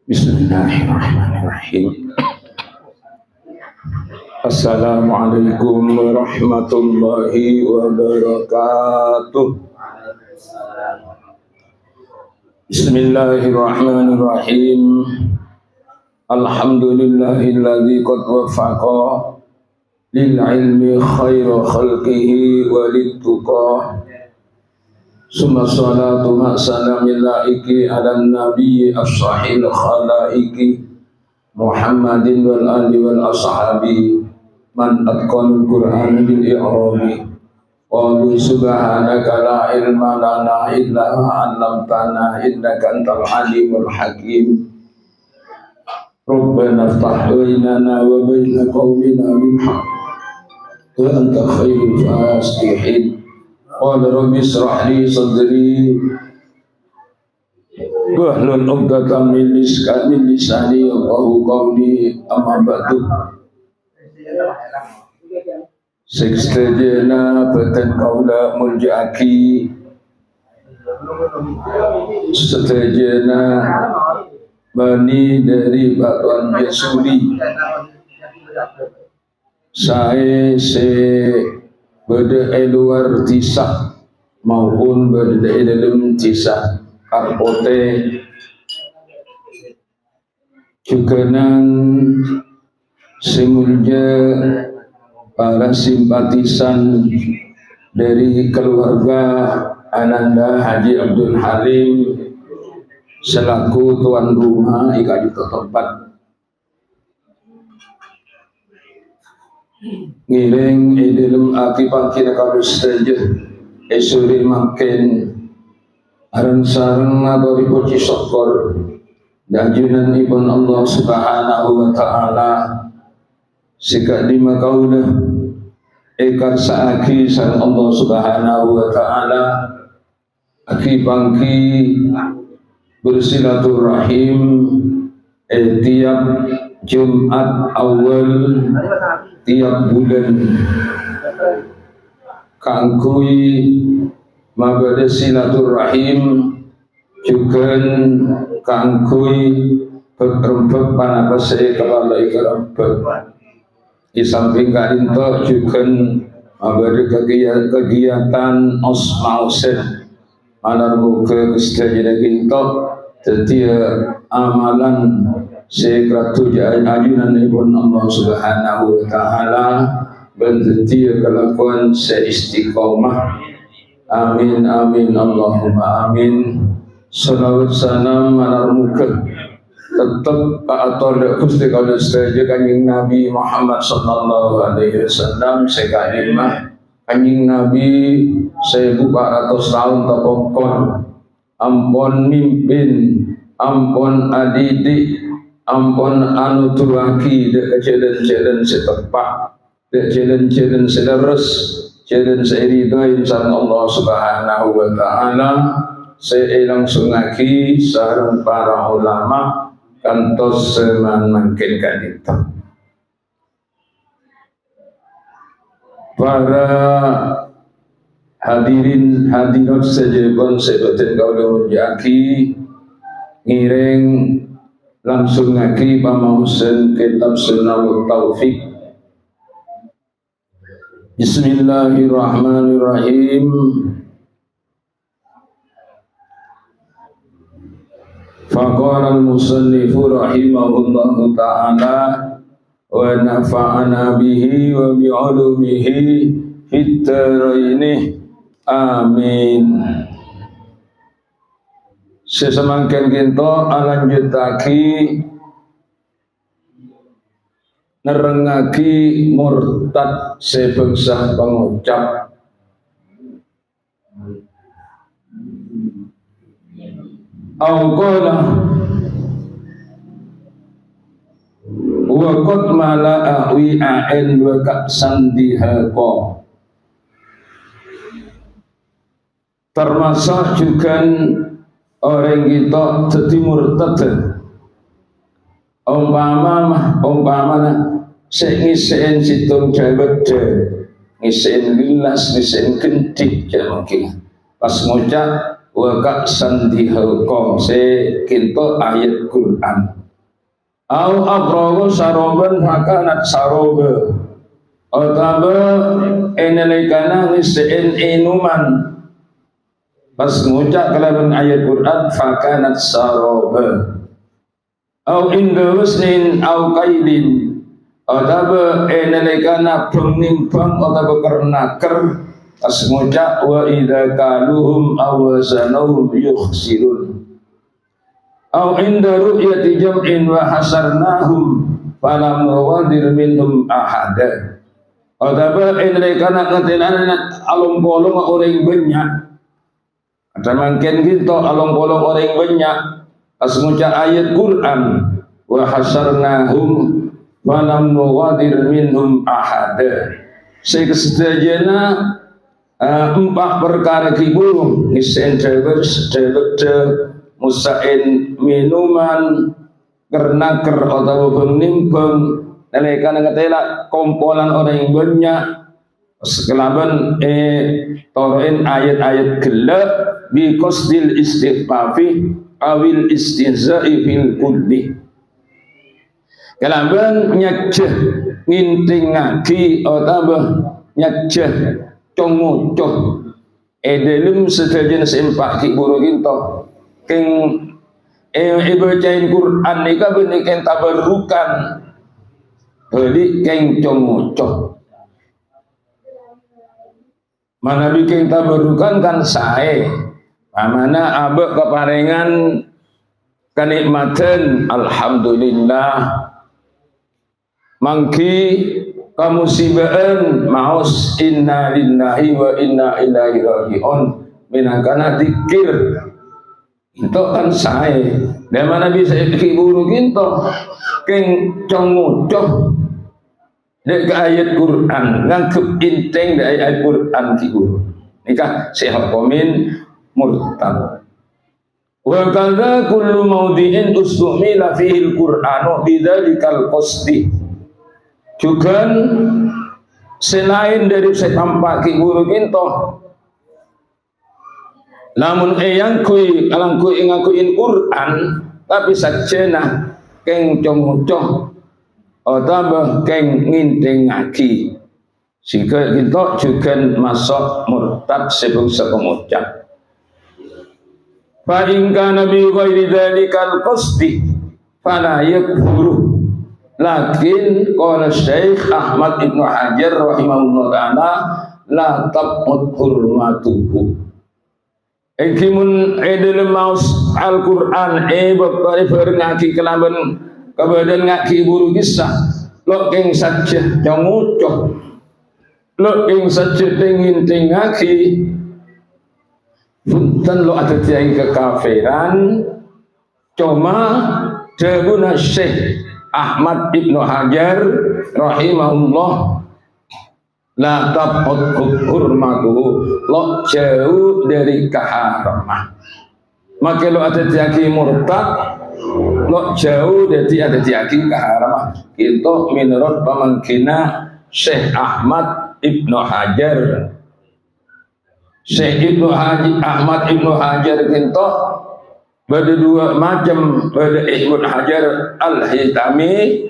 Bismillahirrahmanirrahim. Assalamualaikum warahmatullahi wabarakatuh. Bismillahirrahmanirrahim. Alhamdulillahilladzi qad waffaqa lil ilmi khaira khalqihi walituqa. Summa salatu ma'salamil laiki ala nabi as-sahil khalaiki Muhammadin wal ali wal ashabi man atqanul Qur'an bil i'rabi. Qalu subhanaka la ilma lana illa ma 'allamtana innaka antal alimul hakim. Rabbana iftah bainana wa baina qaumina bil haqq wa anta khairul fatihin. Qala rabbi ishrah li sadri wahlul 'uqdatam min lisani yafqahu qawli, amma ba'du. Sextejena beten kaula muljaaki setejena bani dari Batuan Yesuli saya berde luar tisah maupun berde dalam tisah karpote juga nan semulja para simpatisan dari keluarga Ananda Haji Abdul Halim selaku tuan rumah ika di tempat ngiring dalam akibat kita kalau saja esuri makin aran sarang atau dipuji syukur dajunan ibn Allah subhanahu wa ta'ala sikak lima kaulah ekar saaki sang Allah subhanahu wa ta'ala aki bangki bersilaturahim tiap Jumat awal tiap bulan kangkui mabada silaturahim juga kangkui berempet panapasai kepala ikarempet di samping karinto juga mabada kegiatan osmausen malar muka kesejahteraan kinto setiap amalan sekratu ajunan ibn Allah subhanahu wa ta'ala bensetia kelakuan seistiqomah. Amin amin Allahumma amin. Salawat salam malar muka tetap atau kusti kalau saja kanjeng Nabi Muhammad sallallahu alaihi wasallam sekalimah kanjeng Nabi 1400 tahun tapongkon ampun mimpin ampun adidik ampun anu turaki dek jalan-jalan setepak dek jalan-jalan sederes jalan seiridain sang Allah subhanahu wa ta'ala. Saya langsung lagi sarang para ulama kantos seman makin kanito para hadirin hadirat sejebon sebatin kaulah menjaki ngiring langsung lagi pamausen kitab Sunnahut Taufik. Bismillahirrahmanirrahim. Faqala al-musannifu rahimahullahu ta'ala wa nafa'ana bihi wa bi'ulumihi fid dharaini amin. Sesemangkin kita alanjutaki nerengaki murtad sebangsa pengucap Awqala wa qad mala'a wi'a'in wa ka'san dihaqa. Termasuk juga orang kita jadi murtad. Umpama sing ngisen situng jawet ngisiin gelas, ngisiin kentik ya mungkin. Pas ngucap wa ka'san dihalqa se kinto ayat Quran. Au abrago saroban fakanat saroba. Otaba enelikana ngisiin inuman. Pas ngucap kelaban ayat Quran fakanat saroba. Au inda wasnin au qaidin. Otaba enelikana penimpang otaba kernaker. Pas ngucap wa idza kaluhum aw wazanuhum yukhsirun. Au inda ru'yati jam'in wa hasarnahum falam nawadir minhum ahada. Otaba enelikana ngatinan along-bolong orang banyak. Ada mungkin gitu along-bolong orang banyak. Pas ngucap ayat Quran wa hasarnahum falam nawadir minhum ahada. Sekesedajana empat perkara kibul ngisen dewes musain minuman kernaker atau penimpang nalekan ngatela kompolan orang yang banyak sekelaban toroin ayat-ayat gelap bi qasdil istighfafi awil istihza'i fil kulli kelaban nyajah ngintingaki atau nyajah congocoh dalam sedajan sempak kiburu kinto keng bacain Quran nika benih keng tabarukan beli keng congocoh mana bikin tabarukan kan sae mana abek keparengan kenikmatan alhamdulillah mangki kamusibaan maos inna lillahi wa inna ilaihi raji'un minangkana zikir itu kan sae dan mana bisa kiburu kinto keng congocoh dek ayat Quran ngangkep inteng dek ayat Quran kiburu nikah sehat komen murtad wa kadza kullu mawdi'in ustumila fihi al-Qur'anu bidzalikal qasdi juga selain dari setampak kiburu kinto namun yang kui alang kui ngakuin Quran tapi sajena keng congocoh atau keng nginteng ngaki sehingga kinto juga masuk murtad sebelum pengucap fa in kana bi ghairi dzalikal qasdi fala yakfuru. Lakin qala Syekh Ahmad Ibnu Hajar rahimahullah ta'ala la tabut hurmatuhu ekimun dalam maus Al-Quran bapak ngaki kelaban kebadan ngaki buru kisah lo keng saja congocoh lo keng saja tengin ngaki punten lo ada tiang kekafiran cuma debuna Syekh Ahmad Ibnu Hajar rahimahullah la tabut hurmatuhu lo jauh dari keharaman maka lo ada tiaki murtad lo jauh dari ada tiaki keharaman itu menurut pemangkina Syekh Ahmad Ibnu Hajar Syekh Ahmad Ibnu Hajar itu ada dua macam ada Ibnu Hajar Al-Haytami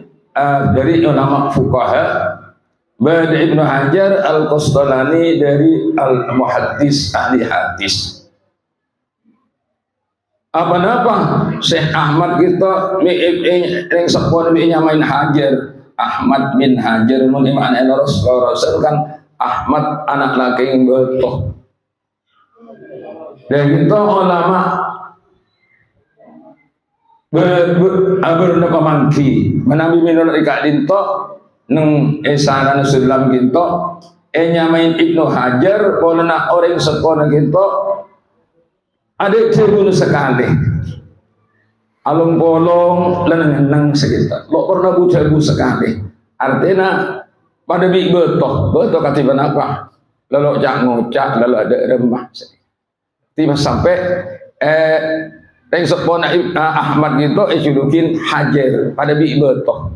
dari ulama fuqaha ada Ibnu Hajar Al-Qastalani dari al-muhaddis ahli hadis apa-apa Syekh Ahmad kita yang sepuluh nyamain Hajar Ahmad bin Hajar mun iman Rasul kan Ahmad anak laki yang betul dan itu ulama berna pamangki menawi minul ikak dinto neng esaran sulam ginto nyamain Ibnu Hajar polna orang sekolah ginto ada terbunuh sekali alung bolong leneng sekitar lo pernah bujabu sekali artinya pada bi betul katiban apa lalu jak ngocak lalu ada remah tiba sampai yang sepona Ahmad gitu julukin Hajar pada bi betok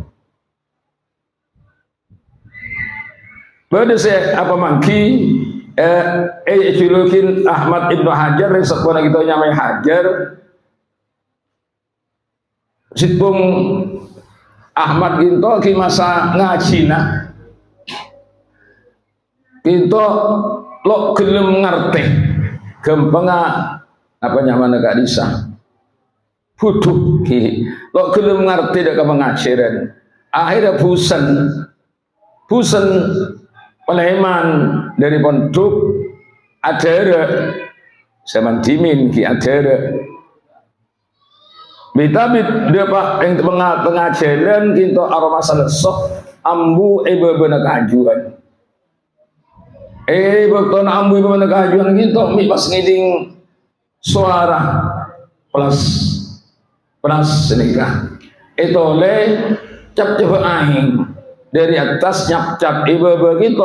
Bade se apa mangki julukin Ahmad Ibnu Hajar yang sepona kita nyamai Hajar sipung Ahmad ginto ki masa ngajina ginto lo gelem ngerti gempenga apa nyaman gak bisa butuh ki lo gelem ngerti dak pengajaran akhirnya busen Peleman dari pondok adere zaman dimin ki adere bitabit dia pak yang pengajaran kinto aroma salesok ambu bena kajuan beton ambu bena kajuan kinto mi pas ngiding suara plus senikah itu le cap coba aing dari atas nyap ibu begitu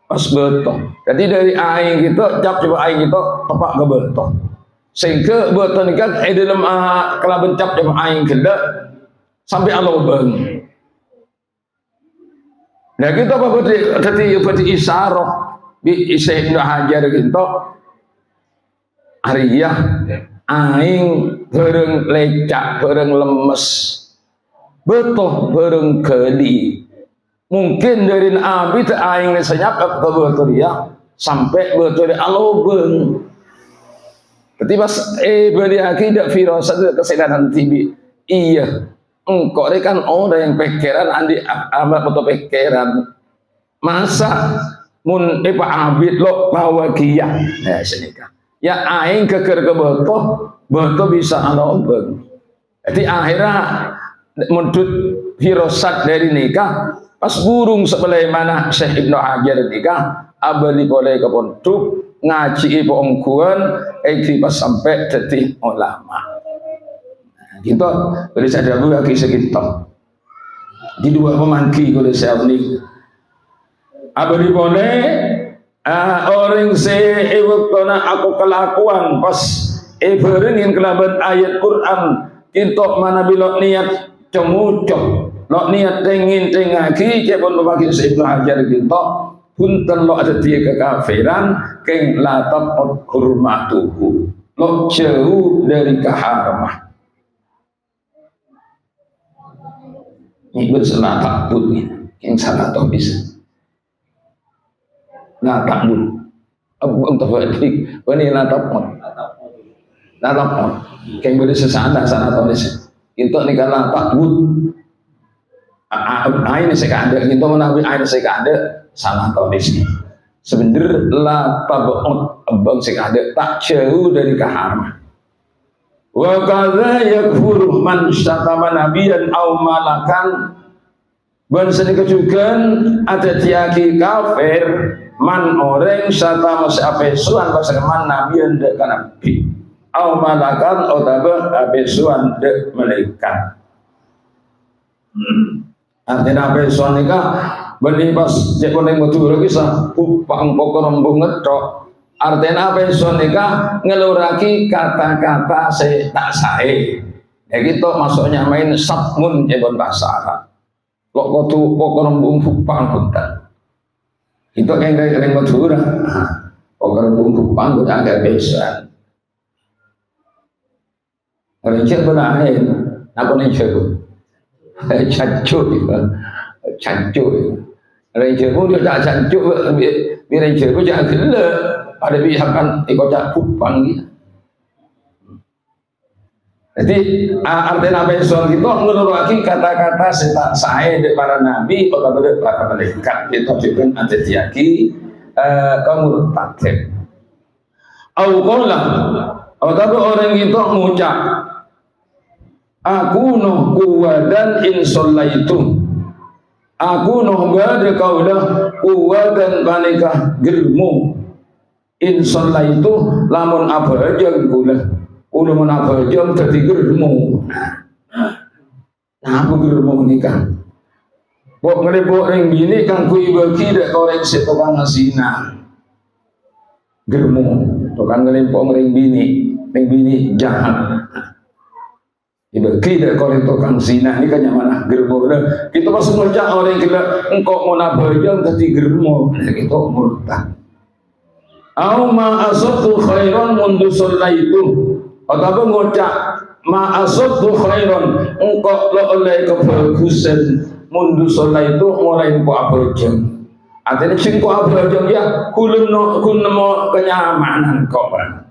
pas betul. Jadi dari aing gitu cap coba aing gitu tepak ke betul. Sehingga betul ni kan dalam kelaban cap coba aing kena sampai alobeng. Nah kita apa berarti isyarah bi Ibnu Hajar gitu ariyah aing bareng lecak bareng lemes betul bareng gedi. Mungkin dari abi teh aing senyap ke betul ya sampai betul alobeng. Berarti pas beri akidah firasat kesedaran tibi. Iya, engkau kan orang yang pikiran andi amat atau pikiran. Masa mun pak abid lo bawa kia. Nah senika. Ya aing keker ke betul bisa alobeng. Jadi akhirnya mundut firasat dari nikah. Pas burung sebelah mana Syekh Ibnu Hajar nikah abadi boleh ke pondok ngaji ibu ongkuan pas sampai jadi ulama gitu boleh saya dulu lagi segitu di dua pemangki boleh saya unik abadi boleh orang se waktu aku kelakuan pas beringin kelaban ayat Quran kintok mana bilok niat cemucok lo niat tengin tengaki cepon membagi Ibnu Hajar gitu punten lo ada dia kekafiran keng latap hurmatuhu lo jauh dari keharamah ini bersalah takut nih yang salah toh bisa nah takut untuk balik ini latap keng beri sesana sana toh bisa itu nih karena takut ain saya ada gitu menawi ain saya ada salah tahu di sini sebenarnya la tabut abang saya ada tak jauh dari keharuman wa kadza yakfuru man syatama nabiyan aw malakan ban sedekah juga ada tiaki kafir man orang syatama sapesuan pasaman nabiyan dek nabi aw malakan atau apesuan dek malaikat artinya apa soal nikah beli pas cek konek mutu lagi sah upang pokok rembung ngedok artinya apa soal nikah ngeluraki kata-kata saya tak sae ya gitu masuknya main sabmun jebon bahasa Arab lo kotu pokok rembung upang punten itu yang kayak mutu pokok rembung upang udah agak besan orang cek benahin apa nih cek cancuk ranger pun dia tak cancuk ranger pun jangan gila pada pihak kan ikut cak kupang gitu jadi artinya apa yang soal itu menurut kata-kata saya dari para nabi atau dari para malaikat itu juga ada diaki kamu takdir atau orang itu mengucap aku noh kuwadan insallaitu aku noh gada kaulah kuwadan manikah gelmu insallaitu lamun apa aja gula mun apa aja jadi gelmu nah aku gelmu nikah kok ngerebok ring bini kan kui bagi dek korek setukang asina gelmu tukang ngerebok ring bini jahat Dibagi dah kau itu kang zina ni kan yang mana germo dah. Kita masuk ngocak orang kita engkau mau nabajang tadi germo, kita murtad. Au ma asabtu khairan mundu sallaitu. Atau ngocak ma asabtu khairan engkau lo oleh kebagusan mundu sallaitu mulai engkau abajang. Artinya sing kau abajang ya kulun mo kenyamanan kau kan.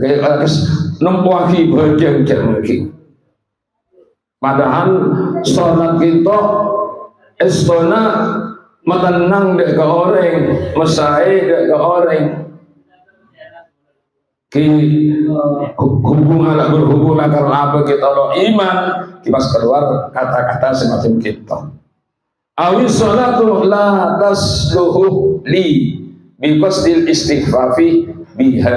Kayak nempuaki bajang jam lagi. Padahal sholat kita istana menenang dek ke orang, mesai dek ke orang. Ki hubungan berhubungan karena apa kita lo iman, kita keluar kata-kata semacam kita. Awis sholatu la tasluhu li biqasdil istighfafi biha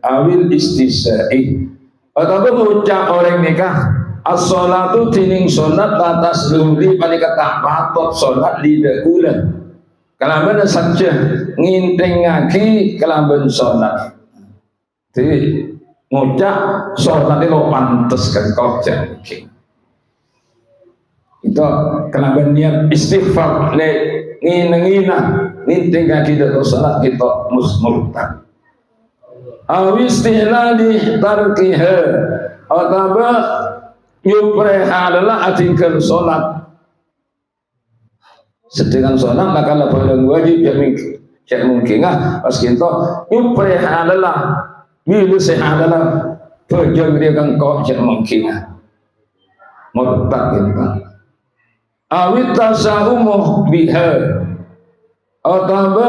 awil istisai. Atau mengucap orang nikah as-sholatu tining sholat atas luli pada kata patut sholat lidah ulang kelaban saja nginting ngaki kelaban sholat jadi ngucap sholat itu pantas kan kau jangan itu kelaban niat istighfar ngina nginting ngaki itu sholat kita murtad awistihlali tarkiha atau nyupreha adalah atingkan sholat sedangkan sholat maka lah barang wajib yang mungkin pas kita nyupreha adalah bila seha adalah bajang dia kan kau yang mungkin murtad kita awit tasawumuh biha atau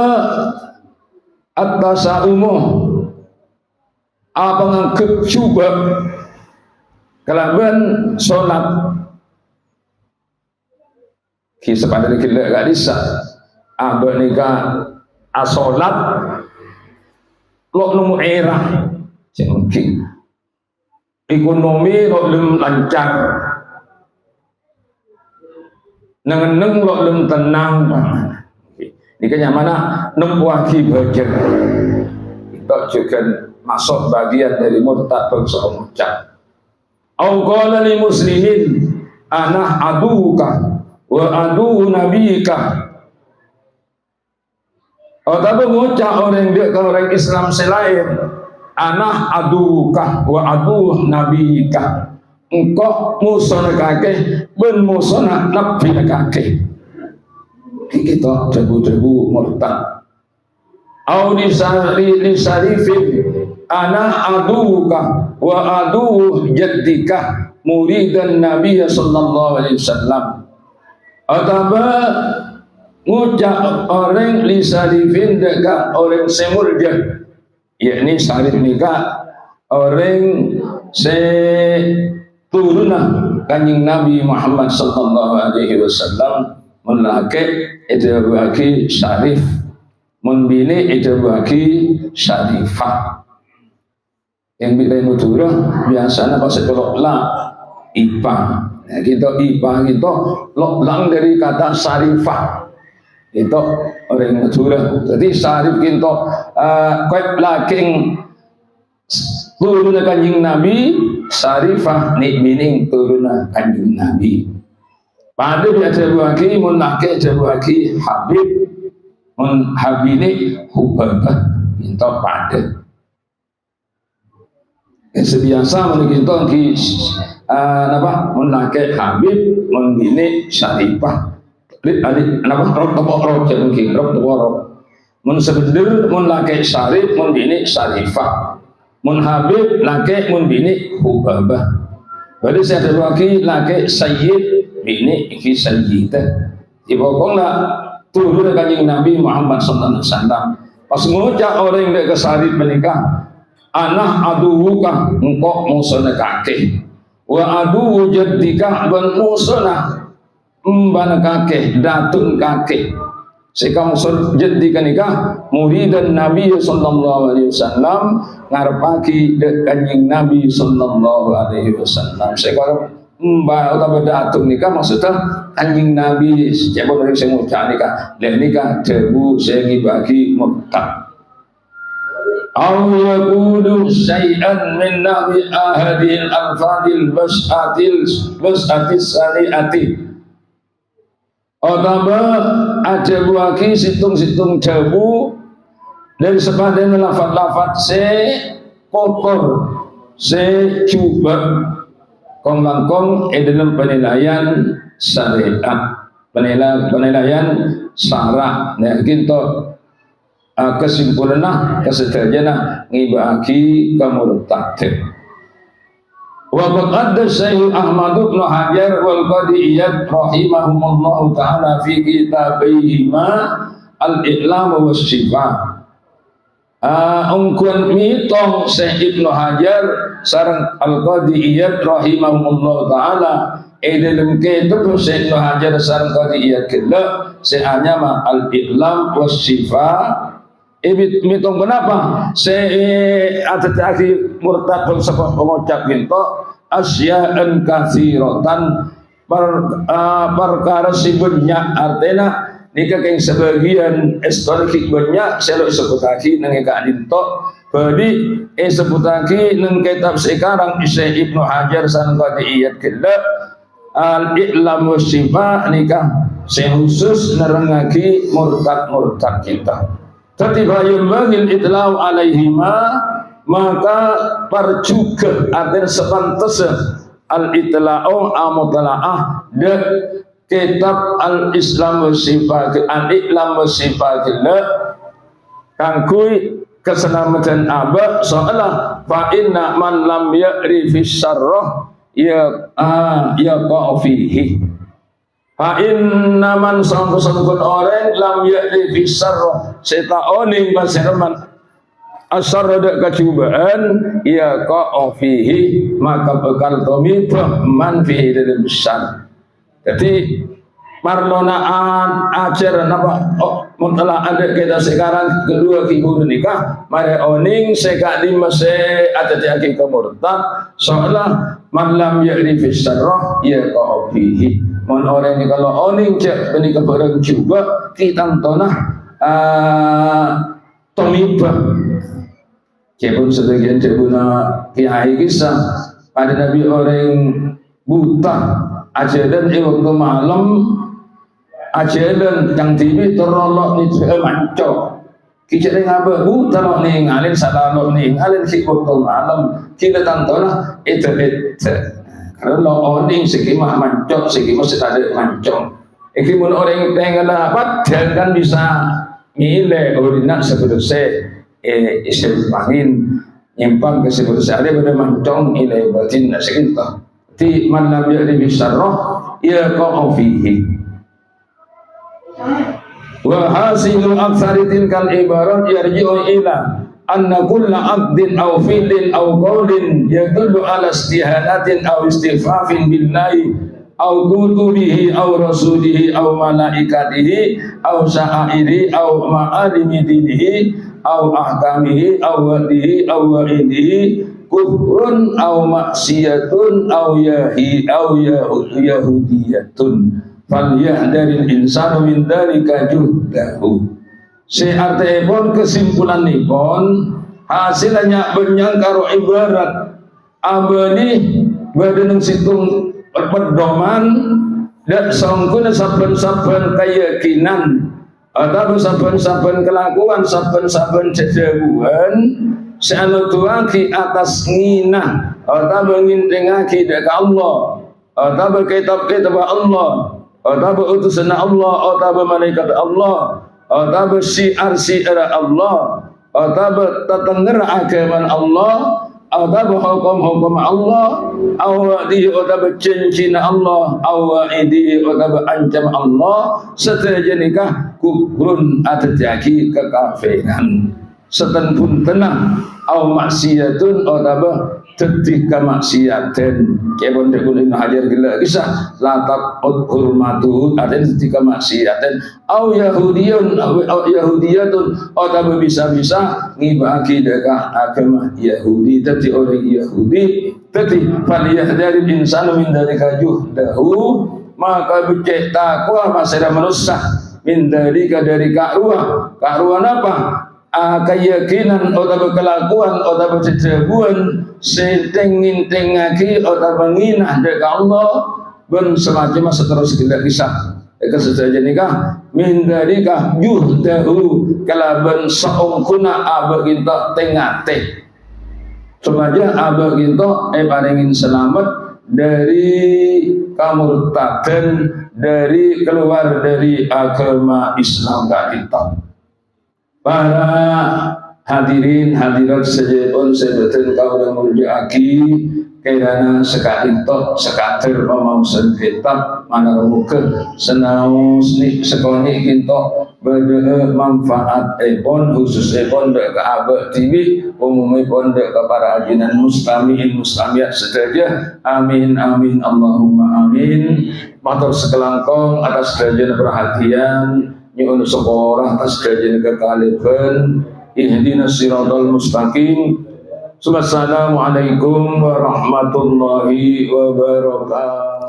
at-tasawumuh apa ngangkep coba kalaban sholat kisah pada kita gak bisa abah nikah asolat lo nemu era mungkin ekonomi lo belum lancar neng lo belum tenang ini kan yang mana nempuaki bajar itu juga masuk bagian dari murtad bangsa mengucap au qala lil muslimin ana aduka wa adu nabiyika atau mengucap orang dia ke orang Islam selain ana aduka wa adu nabiyika engkau musuh kake ben musuh nabi kake kita debu-debu murtad au disarifin ana aduka wa adu jaddika muridan Nabi sallallahu alaihi wasallam atau ngucap orang lisarifin dekat orang semurja yakni sarif nikah orang seturunan kanjeng Nabi Muhammad sallallahu alaihi wasallam melaki itu bagi syarif membini itu bagi syarifah yang bila muturah biasanya pas kalau lah ipa ya, kita ipa kita lang dari kata syarifah itu orang muturah jadi syarif kita kuat laking turunan kanjeng Nabi syarifah ni meaning turunan kanjeng Nabi pada biasa bagi munake bagi habib mun habini hubabah minta pada sebiasa kita ki apa munake habib mun bini syarifah apa rok mungkin rok mun sebener mun lake syarif mun bini syarifah mun habib lake mun bini hubabah berarti saya ada lagi lake sayyid bini iki sayyidah ibokonglah turun kanjeng Nabi Muhammad sallallahu alaihi wasallam pas ngucap orang yang kesarif menikah anak aduwuka engkau musuhna kakek wa aduwu jaddika dan musuhna mbana kakek datun kakek sehingga musuh jaddika nikah muridan Nabi sallallahu alaihi wasallam ngarepaki kanjeng Nabi sallallahu alaihi wasallam sehingga mbak atau datun nikah maksudnya kanjeng Nabi siapa orang yang ngucap nikah dan nikah debu sehingga bagi murtad Au yaqulu syai'an min nahwi ahadil alfadil bas'atis sani'ati. Otama ada buaki situng-situng jabu dari sepadan lafad-lafad se kotor se coba kong langkong dalam penilaian syariat, penilaian syarak. Nah gitu kesimpulannya kesedajana ngibaki kemurtad. Wa qad adda Syekh Ahmad bin Hajar wal Qadiyat rahimahumullah taala fi kitabihima al-i'lam was shifa. Ungkun mitong Syekh Ibnu Hajar sareng al-Qadiyat rahimahumullah taala dalam kitab Syekh Ibnu Hajar sareng Qadiyat kala seanya ma al-i'lam was shifa. Mitong kenapa? Ada tadi murtad sebab mengucap gitu asya'an katsiratan perkara si banyak artinya nikah yang sebagian historik banyak selalu sebutaki nang kadin to badi sebutaki nang kitab sekarang Syekh Ibnu Hajar san qadiyat kala al-i'lam wasyifa nikah khusus nerangaki murtad kita. Ketika yumbagil itlau alaihima maka perjuga artinya sepantas al-itla'u amutalaah dan kitab al-islam wasifat al-i'lam wasifat kangkui keselamatan abad soalah fa inna man lam ya'rifis syarrah ya qa'fihi. Fa inna man sangkut orang lam ya'rifi syarra setaoning masiraman asyarra dak kecubaan ya qa'fihi maka bakal tomita man fihi dalam syarr. Jadi marlonaan ajaran apa mutlah ada kita sekarang kedua figur nikah mari oning seka di mase ada di kemurtad soalnya man lam ya'rifi syarra ya qa'fihi. Mon orang ini kalau oning cek beni kebarang juga kita tonah tomibah. Cepun sebagian cebuna kiai kisah pada nabi orang buta ajadan waktu malam ajadan yang tibi terolok ni mancok. Kita ngapa buta lo ni ngalin salah lo ni ngalin si waktu malam kita tonah itu. Kalau orang sekimah mancok, sekimah setadek mancok. Ikimun orang yang pengen dapat, jangan bisa ngile orinak seperti istilah angin nyimpang ke seperti ada pada mancong ngile batin sekinta. Ti man lam ya'rif syarrah ya qa'fihi. Wa hasilu aktsari tilkal ibarat yarji'u ila anna kulla aqdin aw fi'lin aw qawlin yadullu ala istihanatin aw istifafin billahi aw kutubihi aw rasulihi aw malaikatihi aw sya'airi aw ma'alimi dinihi aw ahkamihi aw wadihi aw wa'idihi kufrun aw maksiyatun aw yahudiyatun falyahdharil insanu min dhalika juhdahu. Seartipun kesimpulan nipun hasilnya benyang karo ibarat abani badan situng pedoman dan sangkuna saben-saben keyakinan atau saben-saben kelakuan saben-saben cedaguan sanutuaki atas ngina atau mengintingaki dekat Allah atau kitab-kitab Allah atau utusan Allah atau malaikat Allah atau syiar Allah atau tetengger agama Allah atau hukum-hukum Allah atau cincin Allah atau ancam Allah setelah nikah kufrun atau kekafiran setan pun tenang au maksiatun atau ketika maksiatan kebon dekul Ibnu Hajar gila kisah latak hurmatu ada ketika maksiatan au yahudiyun au yahudiyatun atau bisa-bisa ngibaki dekat agama Yahudi tadi orang Yahudi tadi falyahdharil insanu min dzalika juhdahu maka becek takwa masyarakat manusia min dzalika dari kakruan apa keyakinan atau kelakuan atau cedabuan setengin-tengaki atau menginah dari Allah ben semacam seterus kita kisah kesesaja nikah min dalika yuhdahu kalaban saungkuna aba kita tengate semaja aba kita paringin selamat dari kamurtadan, dari keluar dari agama Islam kita. Para hadirin hadirat sejepun sebetul kaulah muljaki kairana sekatintok sekatir pemausan kitab mana muka senau seni sekoni kintok berde manfaat epon khusus epon dek ke abad TV umumnya pon dek ke para ajinan mustamiin mustamiyat sederajah amin amin Allahumma amin matur sekelangkong atas derajat perhatian nyuwun sekolah atas derajat kekaliban ihdinas siratal mustaqim. Assalamualaikum warahmatullahi wabarakatuh.